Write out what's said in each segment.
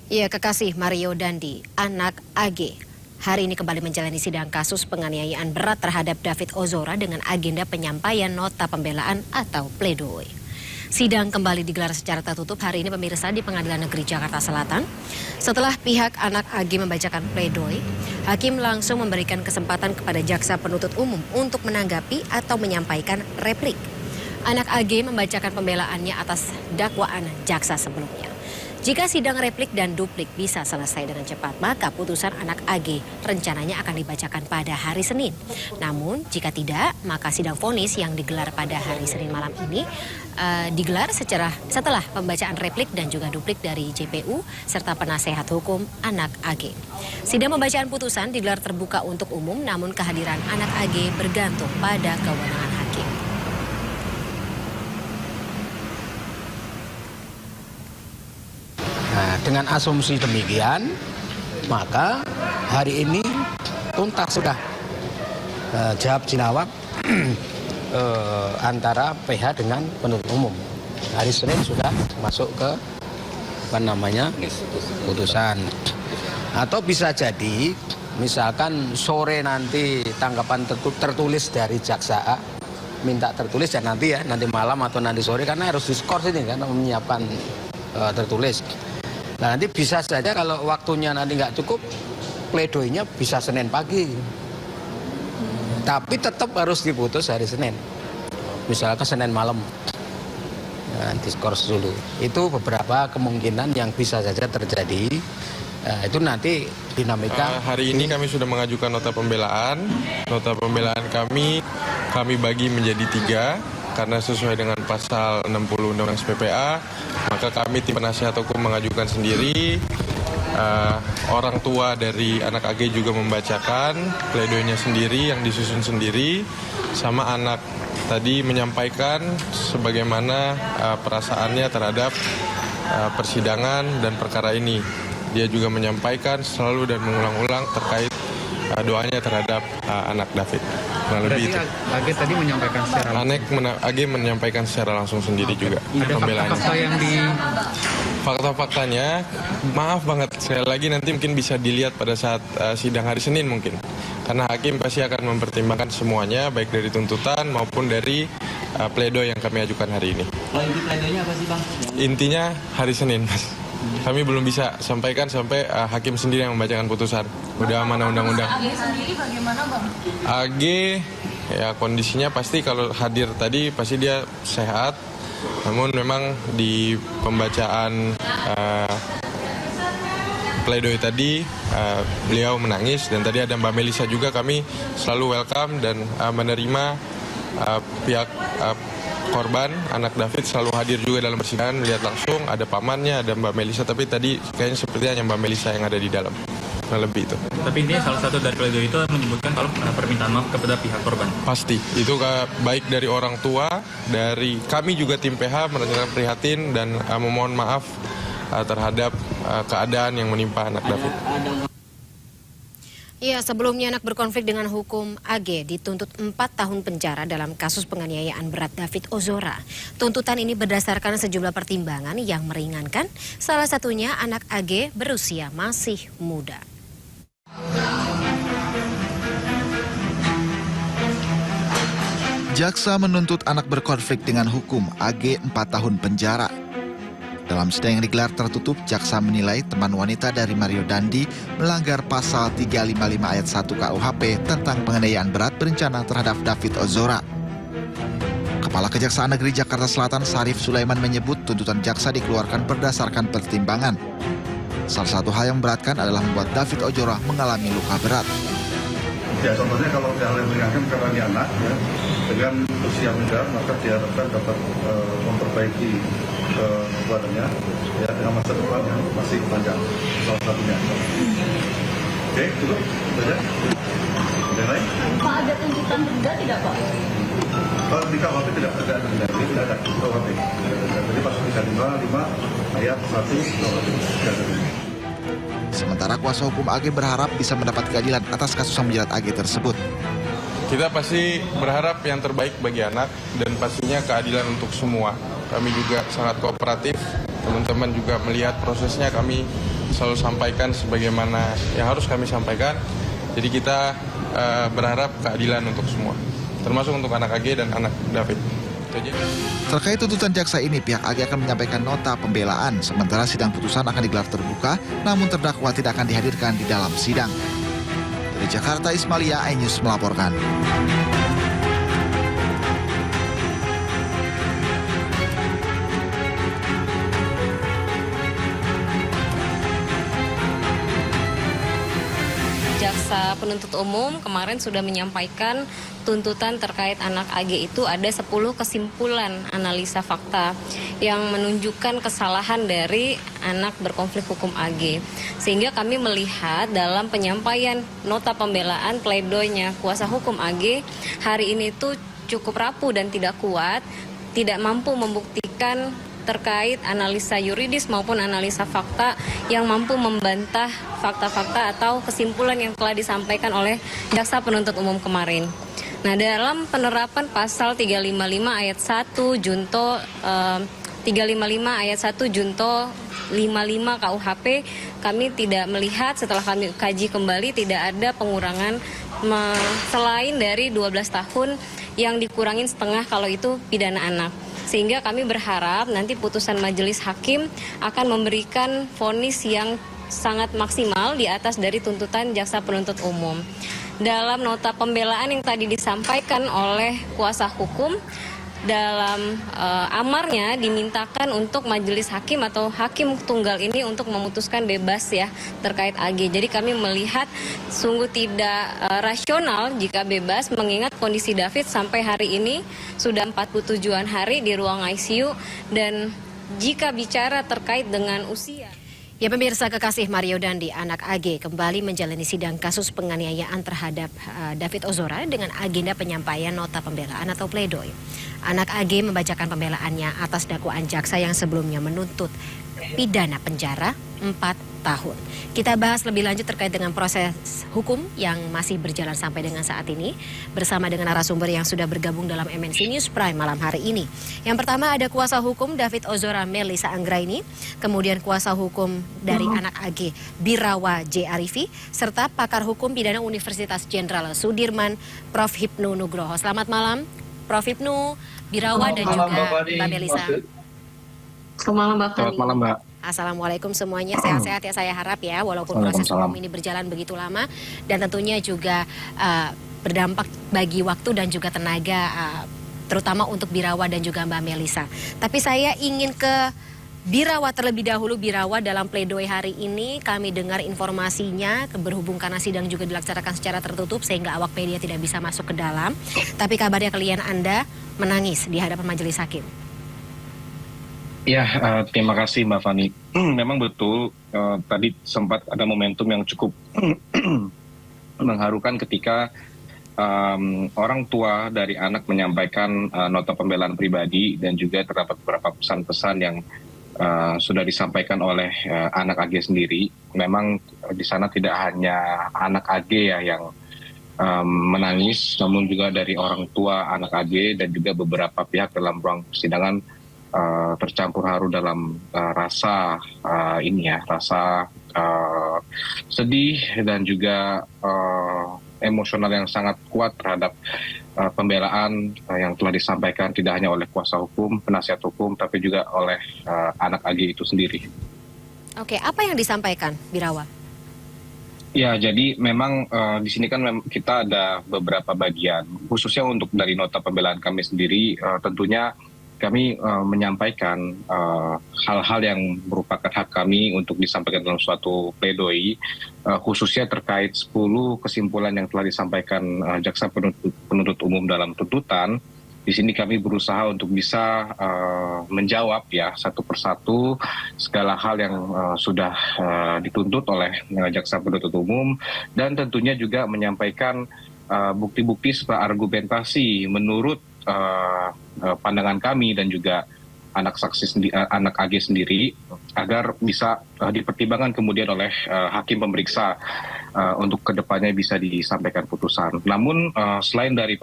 Ya, kekasih Mario Dandi, anak AG, hari ini kembali menjalani sidang kasus penganiayaan berat terhadap David Ozora dengan agenda penyampaian nota pembelaan atau pledoi. Sidang kembali digelar secara tertutup hari ini pemirsa di Pengadilan Negeri Jakarta Selatan. Setelah pihak anak AG membacakan pledoi, hakim langsung memberikan kesempatan kepada jaksa penuntut umum untuk menanggapi atau menyampaikan replik. Anak AG membacakan pembelaannya atas dakwaan jaksa sebelumnya. Jika sidang replik dan duplik bisa selesai dengan cepat, maka putusan anak AG rencananya akan dibacakan pada hari Senin. Namun, jika tidak, maka sidang vonis yang digelar pada hari Senin malam ini digelar setelah pembacaan replik dan juga duplik dari JPU serta penasehat hukum anak AG. Sidang pembacaan putusan digelar terbuka untuk umum, namun kehadiran anak AG bergantung pada kewenangan hakim. Nah, dengan asumsi demikian, maka hari ini tuntas sudah jawab antara PH dengan penuntut umum. Hari Senin sudah masuk ke putusan. Atau bisa jadi, misalkan sore nanti tanggapan tertulis dari jaksa A, minta tertulis dan nanti malam atau nanti sore karena harus diskors ini kan menyiapkan tertulis. Nah, nanti bisa saja kalau waktunya nanti nggak cukup, pledoinya bisa Senin pagi. Tapi tetap harus diputus hari Senin. Misalnya Senin malam. Nah, diskors dulu. Itu beberapa kemungkinan yang bisa saja terjadi. Itu nanti dinamika. Hari ini kami sudah mengajukan nota pembelaan. Nota pembelaan kami bagi menjadi 3. Karena sesuai dengan pasal 60 Undang-Undang SPPA, maka kami tim penasihat hukum mengajukan sendiri. Orang tua dari anak AG juga membacakan pledoinya sendiri yang disusun sendiri, sama anak tadi menyampaikan sebagaimana perasaannya terhadap persidangan dan perkara ini. Dia juga menyampaikan selalu dan mengulang-ulang terkait doanya terhadap anak David. Nah, lebih itu. AG tadi menyampaikan secara langsung. AG menyampaikan secara langsung sendiri juga. Ada fakta-fakta yang Fakta-faktanya, maaf banget, sekali lagi nanti mungkin bisa dilihat pada saat sidang hari Senin mungkin. Karena hakim pasti akan mempertimbangkan semuanya, baik dari tuntutan maupun dari pledoi yang kami ajukan hari ini. Kalau inti pledoinya apa sih, Bang? Intinya hari Senin, Mas. Kami belum bisa sampaikan sampai hakim sendiri yang membacakan putusan. Udah amanah undang-undang. AG sendiri bagaimana, Bang? AG, ya kondisinya pasti kalau hadir tadi pasti dia sehat. Namun memang di pembacaan pledoi tadi beliau menangis dan tadi ada Mbak Melisa juga, kami selalu welcome dan menerima pihak korban, anak David selalu hadir juga dalam persidangan, melihat langsung, ada pamannya, ada Mbak Melisa, tapi tadi kayaknya sepertinya hanya Mbak Melisa yang ada di dalam. Nah, lebih itu. Tapi intinya salah satu dari pledoi itu menyebutkan kalau permintaan maaf kepada pihak korban. Pasti, itu baik dari orang tua, dari kami juga tim PH menyatakan prihatin dan memohon maaf terhadap keadaan yang menimpa anak David. Ya, sebelumnya anak berkonflik dengan hukum AG dituntut 4 tahun penjara dalam kasus penganiayaan berat David Ozora. Tuntutan ini berdasarkan sejumlah pertimbangan yang meringankan, salah satunya anak AG berusia masih muda. Jaksa menuntut anak berkonflik dengan hukum AG 4 tahun penjara. Dalam sidang yang digelar tertutup, jaksa menilai teman wanita dari Mario Dandi melanggar pasal 355 ayat 1 KUHP tentang penganiayaan berat berencana terhadap David Ozora. Kepala Kejaksaan Negeri Jakarta Selatan Sarif Sulaiman menyebut tuntutan jaksa dikeluarkan berdasarkan pertimbangan. Salah satu hal yang memberatkan adalah membuat David Ozora mengalami luka berat. Ya, contohnya kalau hal yang meringankan karena dia anak, ya, dengan usia muda, maka diharapkan dapat memperbaiki badannya, ya, dengan masa depan yang masih panjang, salah satunya. Oke, cukup, saja. Yang lain? Pak, ada tuntutan denda tidak, Pak? Kalau di KUHP tidak ada denda, tidak ada KUHP. Jadi pasal 355 ayat 1 KUHP tidak ada denda. Sementara kuasa hukum AG berharap bisa mendapat keadilan atas kasus yang menjerat AG tersebut. Kita pasti berharap yang terbaik bagi anak dan pastinya keadilan untuk semua. Kami juga sangat kooperatif teman-teman juga melihat prosesnya, kami selalu sampaikan sebagaimana yang harus kami sampaikan. Jadi kita berharap keadilan untuk semua, termasuk untuk anak AG dan anak David. Terkait tuntutan jaksa ini, pihak AG akan menyampaikan nota pembelaan, sementara sidang putusan akan digelar terbuka, namun terdakwa tidak akan dihadirkan di dalam sidang. Dari Jakarta, Ismalia, iNews melaporkan. Jaksa penuntut umum kemarin sudah menyampaikan tuntutan terkait anak AG itu ada 10 kesimpulan analisa fakta yang menunjukkan kesalahan dari anak berkonflik hukum AG. Sehingga kami melihat dalam penyampaian nota pembelaan pledoinya kuasa hukum AG hari ini itu cukup rapuh dan tidak kuat, tidak mampu membuktikan terkait analisa yuridis maupun analisa fakta yang mampu membantah fakta-fakta atau kesimpulan yang telah disampaikan oleh jaksa penuntut umum kemarin. Nah, dalam penerapan pasal 355 ayat 1 junto 355 ayat 1 junto 55 KUHP, kami tidak melihat setelah kami kaji kembali tidak ada pengurangan selain dari 12 tahun yang dikurangin setengah kalau itu pidana anak. Sehingga kami berharap nanti putusan majelis hakim akan memberikan vonis yang sangat maksimal di atas dari tuntutan jaksa penuntut umum. Dalam nota pembelaan yang tadi disampaikan oleh kuasa hukum, dalam amarnya dimintakan untuk majelis hakim atau hakim tunggal ini untuk memutuskan bebas ya terkait AG. Jadi kami melihat sungguh tidak rasional jika bebas mengingat kondisi David sampai hari ini sudah 47-an hari di ruang ICU dan jika bicara terkait dengan usia. Ya pemirsa kekasih, Mario Dandi, anak AG kembali menjalani sidang kasus penganiayaan terhadap David Ozora dengan agenda penyampaian nota pembelaan atau pledoi. Anak AG membacakan pembelaannya atas dakwaan jaksa yang sebelumnya menuntut pidana penjara 4 tahun. Kita bahas lebih lanjut terkait dengan proses hukum yang masih berjalan sampai dengan saat ini bersama dengan narasumber yang sudah bergabung dalam MNC News Prime malam hari ini. Yang pertama ada kuasa hukum David Ozora Melisa Anggraini, kemudian kuasa hukum dari anak AG Birawa J. Arifi, serta pakar hukum pidana Universitas Jenderal Sudirman Prof. Hipnu Nugroho. Selamat malam Prof. Hipnu, Birawa dan juga Mbak Melisa. Selamat malam Mbak. Selamat malam Mbak. Assalamualaikum semuanya, sehat-sehat ya saya harap ya, walaupun proses hukum ini berjalan begitu lama dan tentunya juga berdampak bagi waktu dan juga tenaga terutama untuk Birawa dan juga Mbak Melisa. Tapi saya ingin ke Birawa terlebih dahulu. Birawa, dalam pledoi hari ini kami dengar informasinya berhubung karena sidang juga dilaksanakan secara tertutup sehingga awak media tidak bisa masuk ke dalam. Tapi kabarnya klien Anda menangis di hadapan majelis hakim. Ya, terima kasih Mbak Fani. Memang betul, tadi sempat ada momentum yang cukup mengharukan ketika orang tua dari anak menyampaikan nota pembelaan pribadi dan juga terdapat beberapa pesan-pesan yang sudah disampaikan oleh anak AG sendiri. Memang di sana tidak hanya anak AG ya yang menangis, namun juga dari orang tua anak AG dan juga beberapa pihak dalam ruang persidangan tercampur haru dalam rasa rasa sedih dan juga emosional yang sangat kuat terhadap pembelaan yang telah disampaikan tidak hanya oleh kuasa hukum, penasihat hukum, tapi juga oleh anak AG itu sendiri. Oke, apa yang disampaikan, Birawa? Ya, jadi memang di sini kan kita ada beberapa bagian, khususnya untuk dari nota pembelaan kami sendiri, tentunya kami menyampaikan hal-hal yang merupakan hak kami untuk disampaikan dalam suatu pledoi, khususnya terkait 10 kesimpulan yang telah disampaikan jaksa penuntut umum dalam tuntutan. Di sini kami berusaha untuk bisa menjawab ya satu persatu segala hal yang sudah dituntut oleh jaksa penuntut umum dan tentunya juga menyampaikan bukti-bukti serta argumentasi menurut pandangan kami dan juga anak AG sendiri agar bisa dipertimbangkan kemudian oleh hakim pemeriksa untuk kedepannya bisa disampaikan putusan. Namun selain dari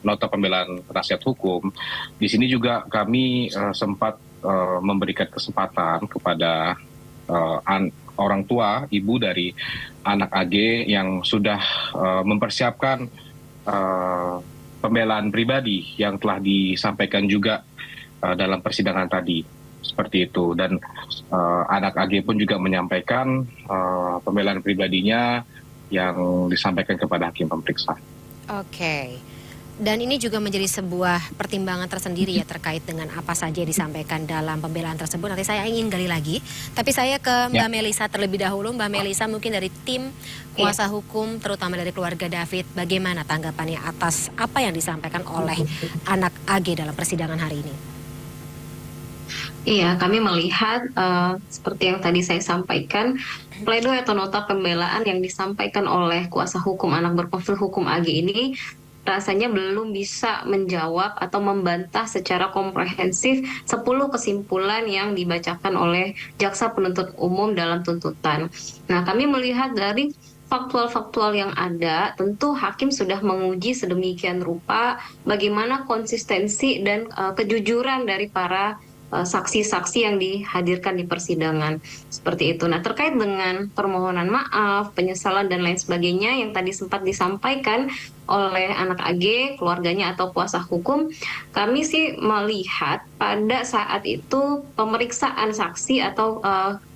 nota pembelaan penasihat hukum, di sini juga kami sempat memberikan kesempatan kepada orang tua ibu dari anak AG yang sudah mempersiapkan pembelaan pribadi yang telah disampaikan juga dalam persidangan tadi, seperti itu. Dan anak AG pun juga menyampaikan pembelaan pribadinya yang disampaikan kepada hakim pemeriksa. Oke. Dan ini juga menjadi sebuah pertimbangan tersendiri ya terkait dengan apa saja yang disampaikan dalam pembelaan tersebut. Nanti saya ingin gali lagi, tapi saya ke Mbak Melisa terlebih dahulu. Mbak Melisa, mungkin dari tim kuasa hukum, terutama dari keluarga David, bagaimana tanggapannya atas apa yang disampaikan oleh anak AG dalam persidangan hari ini? Iya, kami melihat seperti yang tadi saya sampaikan, pledoi atau nota pembelaan yang disampaikan oleh kuasa hukum anak berkonflik hukum AG ini rasanya belum bisa menjawab atau membantah secara komprehensif 10 kesimpulan yang dibacakan oleh jaksa penuntut umum dalam tuntutan. Nah, kami melihat dari faktual-faktual yang ada, tentu hakim sudah menguji sedemikian rupa bagaimana konsistensi dan kejujuran dari para saksi-saksi yang dihadirkan di persidangan, seperti itu. Nah, terkait dengan permohonan maaf, penyesalan dan lain sebagainya yang tadi sempat disampaikan oleh anak AG, keluarganya atau kuasa hukum, kami sih melihat pada saat itu pemeriksaan saksi atau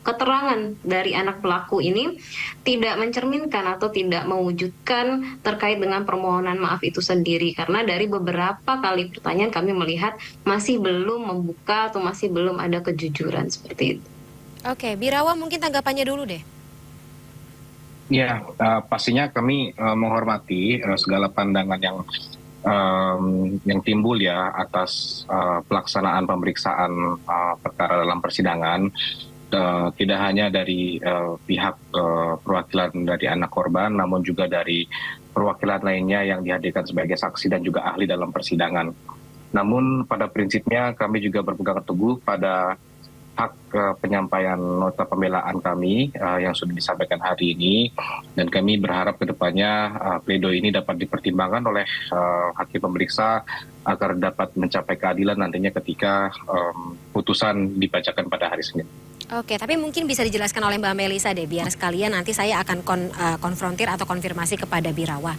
keterangan dari anak pelaku ini tidak mencerminkan atau tidak mewujudkan terkait dengan permohonan maaf itu sendiri, karena dari beberapa kali pertanyaan kami melihat masih belum membuka atau masih belum ada kejujuran seperti itu. Oke, Birawa mungkin tanggapannya dulu deh. Ya, pastinya kami menghormati segala pandangan yang timbul ya atas pelaksanaan pemeriksaan perkara dalam persidangan. Tidak hanya dari pihak perwakilan dari anak korban, namun juga dari perwakilan lainnya yang dihadirkan sebagai saksi dan juga ahli dalam persidangan. Namun pada prinsipnya kami juga berpegang teguh pada hak penyampaian nota pembelaan kami yang sudah disampaikan hari ini, dan kami berharap kedepannya pledoi ini dapat dipertimbangkan oleh hakim pemeriksa agar dapat mencapai keadilan nantinya ketika putusan dibacakan pada hari Senin. Oke, tapi mungkin bisa dijelaskan oleh Mbak Melisa deh, biar sekalian nanti saya akan konfrontir atau konfirmasi kepada Birawa.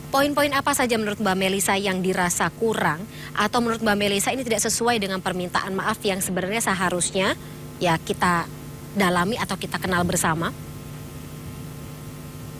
Poin-poin apa saja menurut Mbak Melisa yang dirasa kurang atau menurut Mbak Melisa ini tidak sesuai dengan permintaan maaf yang sebenarnya seharusnya ya kita dalami atau kita kenal bersama?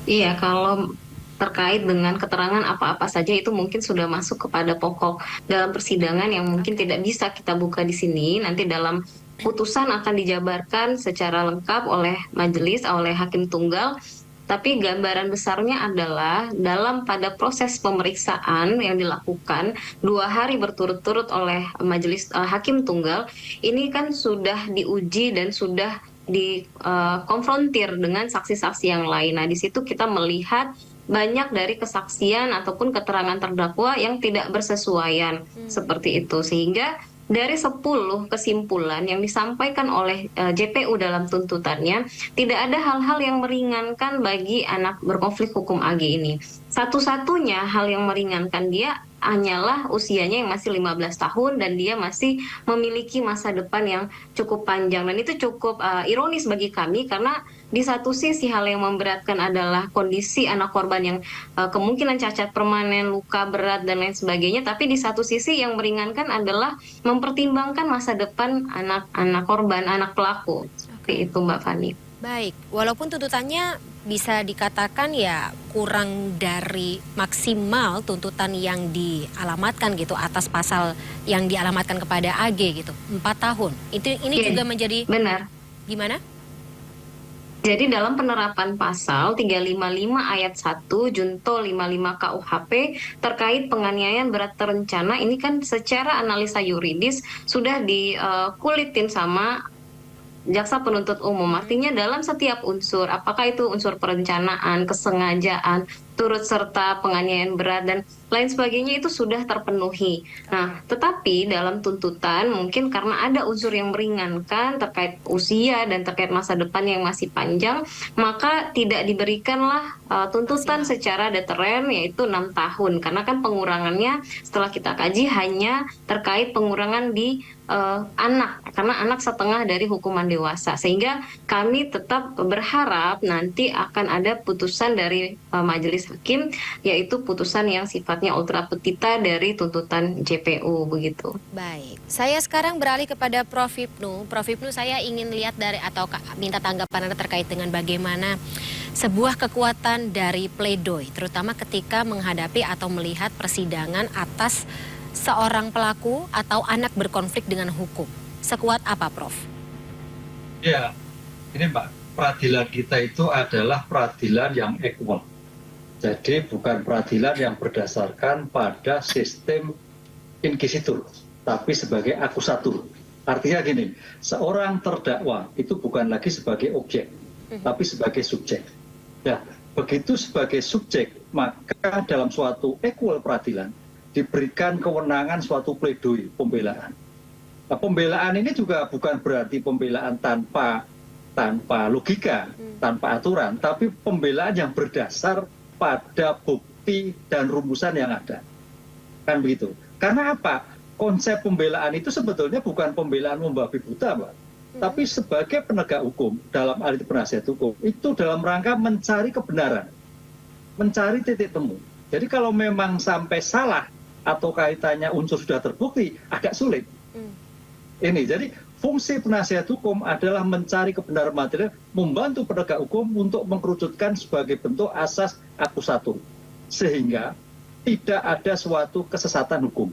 Iya, kalau terkait dengan keterangan apa-apa saja itu mungkin sudah masuk kepada pokok dalam persidangan yang mungkin tidak bisa kita buka di sini. Nanti dalam putusan akan dijabarkan secara lengkap oleh majelis, oleh hakim tunggal. Tapi gambaran besarnya adalah pada proses pemeriksaan yang dilakukan 2 hari berturut-turut oleh majelis hakim tunggal, ini kan sudah diuji dan sudah dikonfrontir dengan saksi-saksi yang lain. Nah, di situ kita melihat banyak dari kesaksian ataupun keterangan terdakwa yang tidak bersesuaian seperti itu, sehingga dari 10 kesimpulan yang disampaikan oleh JPU dalam tuntutannya, tidak ada hal-hal yang meringankan bagi anak berkonflik hukum AG ini. Satu-satunya hal yang meringankan dia hanyalah usianya yang masih 15 tahun dan dia masih memiliki masa depan yang cukup panjang. Dan itu cukup ironis bagi kami karena di satu sisi hal yang memberatkan adalah kondisi anak korban yang kemungkinan cacat permanen, luka berat dan lain sebagainya. Tapi di satu sisi yang meringankan adalah mempertimbangkan masa depan anak korban, anak pelaku. Seperti itu Mbak Fani. Baik, walaupun tuntutannya bisa dikatakan ya kurang dari maksimal tuntutan yang dialamatkan gitu atas pasal yang dialamatkan kepada AG gitu, 4 tahun. Ini juga menjadi benar. Gimana? Jadi dalam penerapan pasal 355 ayat 1 junto 55 KUHP terkait penganiayaan berat terencana, ini kan secara analisa yuridis sudah dikulitin sama jaksa penuntut umum. Artinya dalam setiap unsur, apakah itu unsur perencanaan, kesengajaan, turut serta penganiayaan berat dan lain sebagainya itu sudah terpenuhi. Nah, tetapi dalam tuntutan mungkin karena ada unsur yang meringankan terkait usia dan terkait masa depan yang masih panjang, maka tidak diberikanlah tuntutan secara deteren yaitu 6 tahun. Karena kan pengurangannya setelah kita kaji hanya terkait pengurangan di anak, karena anak setengah dari hukuman dewasa. Sehingga kami tetap berharap nanti akan ada putusan dari majelis hakim, yaitu putusan yang sifatnya ultra petita dari tuntutan JPU begitu. Baik, saya sekarang beralih kepada Prof. Hipnu. Prof. Hipnu, saya ingin lihat dari atau minta tanggapan Anda terkait dengan bagaimana sebuah kekuatan dari pledoi, terutama ketika menghadapi atau melihat persidangan atas seorang pelaku atau anak berkonflik dengan hukum. Sekuat apa, Prof? Ya, ini Mbak, peradilan kita itu adalah peradilan yang equal. Jadi bukan peradilan yang berdasarkan pada sistem inquisitur, tapi sebagai akusatur. Artinya gini, seorang terdakwa itu bukan lagi sebagai objek, tapi sebagai subjek. Nah, begitu sebagai subjek, maka dalam suatu equal peradilan, diberikan kewenangan suatu pledoi, pembelaan. Nah, pembelaan ini juga bukan berarti pembelaan tanpa logika, tanpa aturan, tapi pembelaan yang berdasar pada bukti dan rumusan yang ada. Kan begitu. Karena apa? Konsep pembelaan itu sebetulnya bukan pembelaan membabi buta, Mbak. Tapi sebagai penegak hukum, dalam hal itu penasihat hukum, itu dalam rangka mencari kebenaran, mencari titik temu. Jadi kalau memang sampai salah, atau kaitannya unsur sudah terbukti, agak sulit. Ini, jadi fungsi penasihat hukum adalah mencari kebenaran material, membantu penegak hukum untuk mengkerucutkan sebagai bentuk asas akusatur. Sehingga tidak ada suatu kesesatan hukum.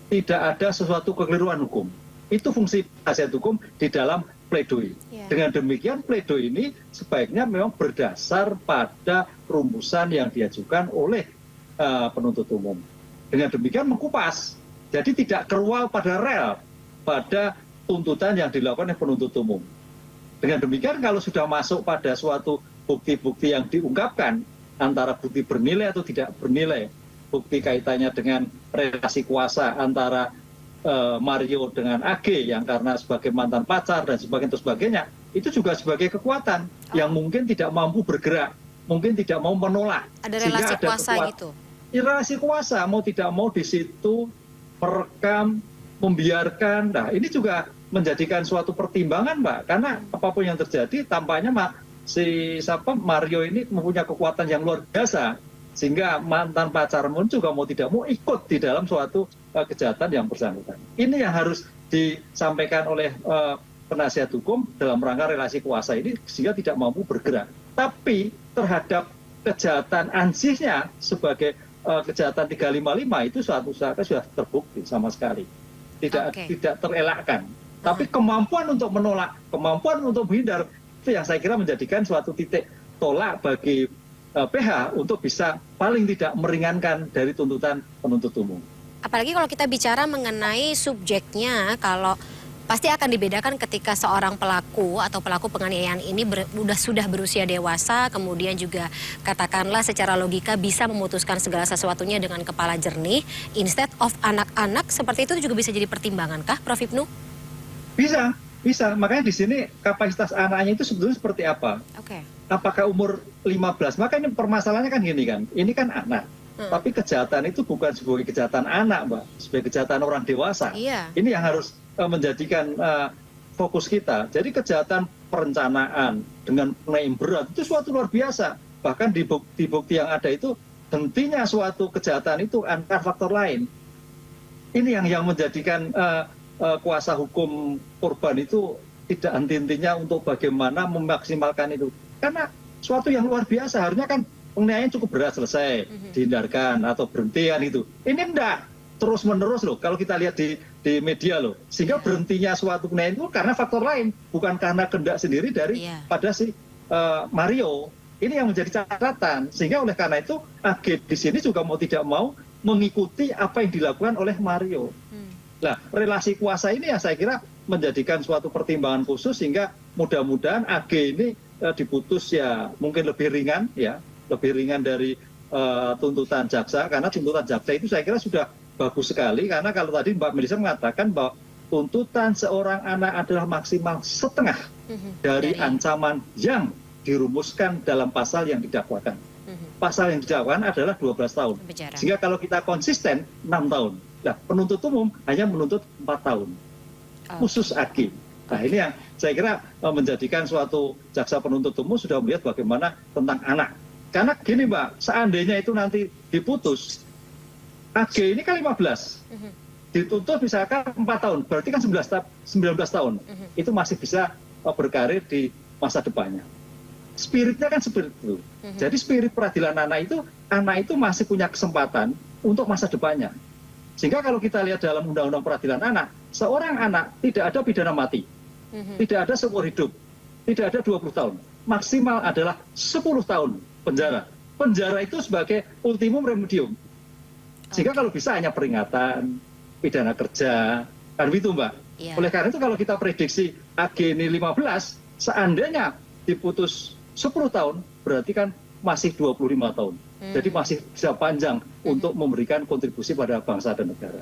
Tidak ada sesuatu kekeliruan hukum. Itu fungsi penasihat hukum di dalam pledoi. Dengan demikian pledoi ini sebaiknya memang berdasar pada rumusan yang diajukan oleh penuntut umum. Dengan demikian mengkupas, jadi tidak kerual pada rel, pada tuntutan yang dilakukan oleh penuntut umum. Dengan demikian kalau sudah masuk pada suatu bukti-bukti yang diungkapkan, antara bukti bernilai atau tidak bernilai, bukti kaitannya dengan relasi kuasa antara Mario dengan AG yang karena sebagai mantan pacar dan sebagainya, itu juga sebagai kekuatan yang mungkin tidak mampu bergerak, mungkin tidak mau menolak. Ada relasi kuasa gitu? Relasi kuasa, mau tidak mau di situ merekam, membiarkan. Nah, ini juga menjadikan suatu pertimbangan, Mbak, karena apapun yang terjadi tampaknya Mario ini mempunyai kekuatan yang luar biasa, sehingga mantan pacar pun juga mau tidak mau ikut di dalam suatu kejahatan yang bersangkutan. Ini yang harus disampaikan oleh penasihat hukum dalam rangka relasi kuasa ini, sehingga tidak mampu bergerak. Tapi terhadap kejahatan ansihnya sebagai kejahatan 355 itu suatu saat sudah terbukti sama sekali. Tidak terelakkan. Tapi kemampuan untuk menolak, kemampuan untuk menghindar, itu yang saya kira menjadikan suatu titik tolak bagi PH untuk bisa paling tidak meringankan dari tuntutan penuntut umum. Apalagi kalau kita bicara mengenai subjeknya, kalau pasti akan dibedakan ketika seorang pelaku atau pelaku penganiayaan ini sudah berusia dewasa, kemudian juga katakanlah secara logika bisa memutuskan segala sesuatunya dengan kepala jernih, instead of anak-anak, seperti itu juga bisa jadi pertimbangan kah, Prof. Hipnu? Bisa. Makanya di sini kapasitas anaknya itu sebetulnya seperti apa? Apakah umur 15? Maka ini permasalahannya kan gini kan, ini kan anak. Tapi kejahatan itu bukan sebagai kejahatan anak, Mbak, sebagai kejahatan orang dewasa. Ini yang harus menjadikan fokus kita. Jadi kejahatan perencanaan dengan penganiayaan berat itu suatu luar biasa. Bahkan di bukti yang ada itu hentinya suatu kejahatan itu antar faktor lain. Ini yang menjadikan kuasa hukum korban itu tidak henti-hentinya untuk bagaimana memaksimalkan itu. Karena suatu yang luar biasa, harusnya kan penganiayaan cukup berat selesai, dihindarkan atau berhentian itu. Ini enggak, terus-menerus loh kalau kita lihat di media loh. Sehingga berhentinya suatu penganiayaan itu karena faktor lain, bukan karena kehendak sendiri dari pada si Mario. Ini yang menjadi catatan. Sehingga oleh karena itu AG di sini juga mau tidak mau mengikuti apa yang dilakukan oleh Mario. Nah, relasi kuasa ini yang saya kira menjadikan suatu pertimbangan khusus sehingga mudah-mudahan AG ini diputus ya mungkin lebih ringan ya, lebih ringan dari tuntutan jaksa, karena tuntutan jaksa itu saya kira sudah bagus sekali, karena kalau tadi Mbak Melisa mengatakan bahwa tuntutan seorang anak adalah maksimal setengah dari ancaman yang dirumuskan dalam pasal yang didakwakan. Pasal yang didakwakan adalah 12 tahun. Sehingga kalau kita konsisten 6 tahun. Nah, penuntut umum hanya menuntut 4 tahun. Khusus AG. Nah, ini yang saya kira menjadikan suatu jaksa penuntut umum sudah melihat bagaimana tentang anak. Karena gini Mbak, seandainya itu nanti diputus, AG ini kan 15. Dituntut misalkan 4 tahun, berarti kan 19 tahun. Itu masih bisa berkarir di masa depannya. Spiritnya kan seperti itu. Jadi spirit peradilan anak itu masih punya kesempatan untuk masa depannya. Sehingga kalau kita lihat dalam Undang-Undang Peradilan Anak, seorang anak tidak ada pidana mati, tidak ada seumur hidup, tidak ada 20 tahun. Maksimal adalah 10 tahun penjara. Penjara itu sebagai ultimum remedium. Sehingga kalau bisa hanya peringatan, pidana kerja, kan begitu Mbak. Oleh karena itu kalau kita prediksi AG ini 15, seandainya diputus 10 tahun, berarti kan masih 25 tahun. Jadi masih bisa panjang untuk memberikan kontribusi pada bangsa dan negara.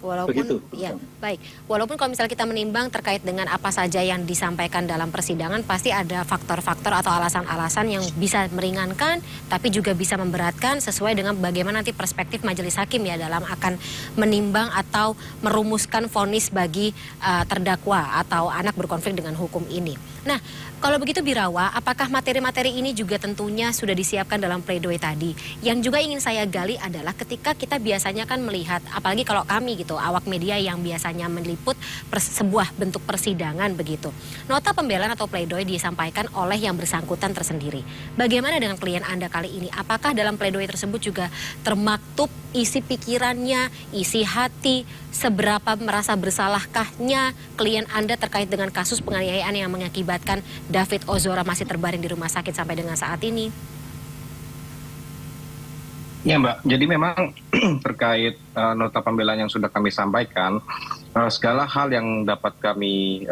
Walaupun, begitu. Ya, baik. Walaupun kalau misalnya kita menimbang terkait dengan apa saja yang disampaikan dalam persidangan, pasti ada faktor-faktor atau alasan-alasan yang bisa meringankan, tapi juga bisa memberatkan sesuai dengan bagaimana nanti perspektif majelis hakim ya dalam akan menimbang atau merumuskan vonis bagi terdakwa atau anak berkonflik dengan hukum ini. Nah, kalau begitu Birawa, apakah materi-materi ini juga tentunya sudah disiapkan dalam pledoi tadi? Yang juga ingin saya gali adalah ketika kita biasanya kan melihat, apalagi kalau kami gitu, awak media yang biasanya meliput sebuah bentuk persidangan begitu. Nota pembelaan atau pledoi disampaikan oleh yang bersangkutan tersendiri. Bagaimana dengan klien Anda kali ini? Apakah dalam pledoi tersebut juga termaktub isi pikirannya, isi hati, seberapa merasa bersalahkahnya klien Anda terkait dengan kasus penganiayaan yang mengakibatkan David Ozora masih terbaring di rumah sakit sampai dengan saat ini? Ya Mbak, jadi memang terkait nota pembelaan yang sudah kami sampaikan, segala hal yang dapat kami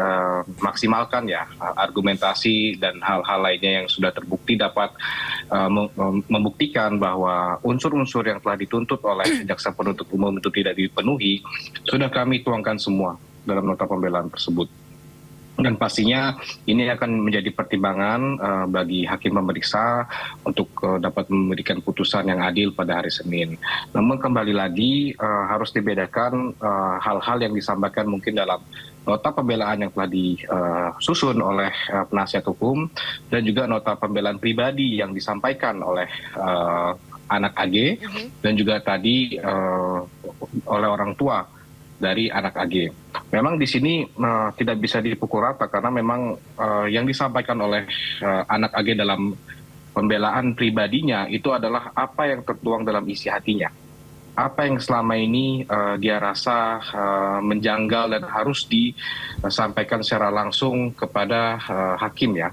maksimalkan ya, argumentasi dan hal-hal lainnya yang sudah terbukti dapat membuktikan bahwa unsur-unsur yang telah dituntut oleh jaksa penuntut umum itu tidak dipenuhi, sudah kami tuangkan semua dalam nota pembelaan tersebut. Dan pastinya ini akan menjadi pertimbangan bagi hakim pemeriksa untuk dapat memberikan putusan yang adil pada hari Senin. Namun kembali lagi harus dibedakan hal-hal yang disampaikan mungkin dalam nota pembelaan yang telah disusun oleh penasihat hukum dan juga nota pembelaan pribadi yang disampaikan oleh anak AG dan juga tadi oleh orang tua dari anak AG. Memang di sini tidak bisa dipukul rata karena memang yang disampaikan oleh anak AG dalam pembelaan pribadinya itu adalah apa yang tertuang dalam isi hatinya. Apa yang selama ini dia rasa menjanggal dan harus disampaikan secara langsung kepada hakim ya,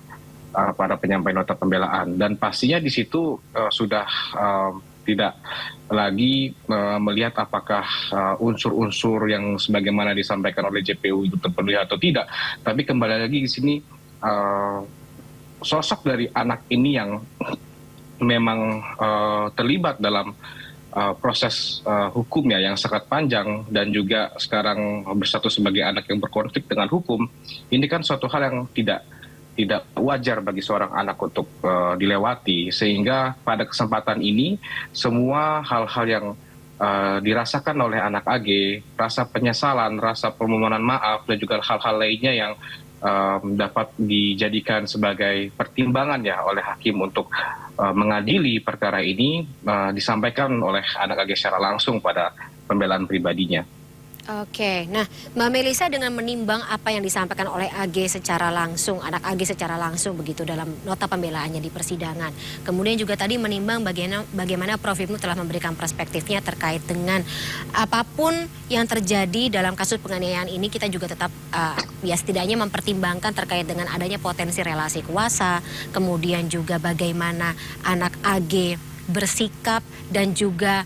pada penyampaian nota pembelaan. Dan pastinya di situ sudah tidak lagi melihat apakah unsur-unsur yang sebagaimana disampaikan oleh JPU itu terpenuhi atau tidak. Tapi kembali lagi di sini sosok dari anak ini yang memang terlibat dalam proses hukum ya yang sangat panjang dan juga sekarang bersatu sebagai anak yang berkonflik dengan hukum. Ini kan suatu hal yang tidak wajar bagi seorang anak untuk dilewati, sehingga pada kesempatan ini semua hal-hal yang dirasakan oleh anak AG, rasa penyesalan, rasa permohonan maaf dan juga hal-hal lainnya yang dapat dijadikan sebagai pertimbangan ya oleh hakim untuk mengadili perkara ini disampaikan oleh anak AG secara langsung pada pembelaan pribadinya. Oke, nah Mbak Melisa dengan menimbang apa yang disampaikan oleh AG secara langsung, anak AG secara langsung begitu dalam nota pembelaannya di persidangan. Kemudian juga tadi menimbang bagaimana Prof. Hipnu telah memberikan perspektifnya terkait dengan apapun yang terjadi dalam kasus penganiayaan ini, kita juga tetap ya setidaknya mempertimbangkan terkait dengan adanya potensi relasi kuasa, kemudian juga bagaimana anak AG bersikap dan juga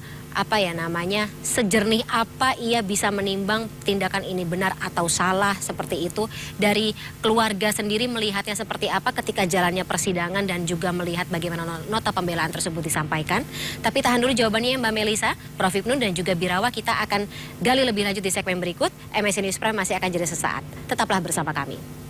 sejernih apa ia bisa menimbang tindakan ini benar atau salah seperti itu. Dari keluarga sendiri melihatnya seperti apa ketika jalannya persidangan dan juga melihat bagaimana nota pembelaan tersebut disampaikan. Tapi tahan dulu jawabannya Mbak Melisa, Prof. Hipnu dan juga Birawa. Kita akan gali lebih lanjut di segmen berikut. MSC News Prime masih akan jadi sesaat. Tetaplah bersama kami.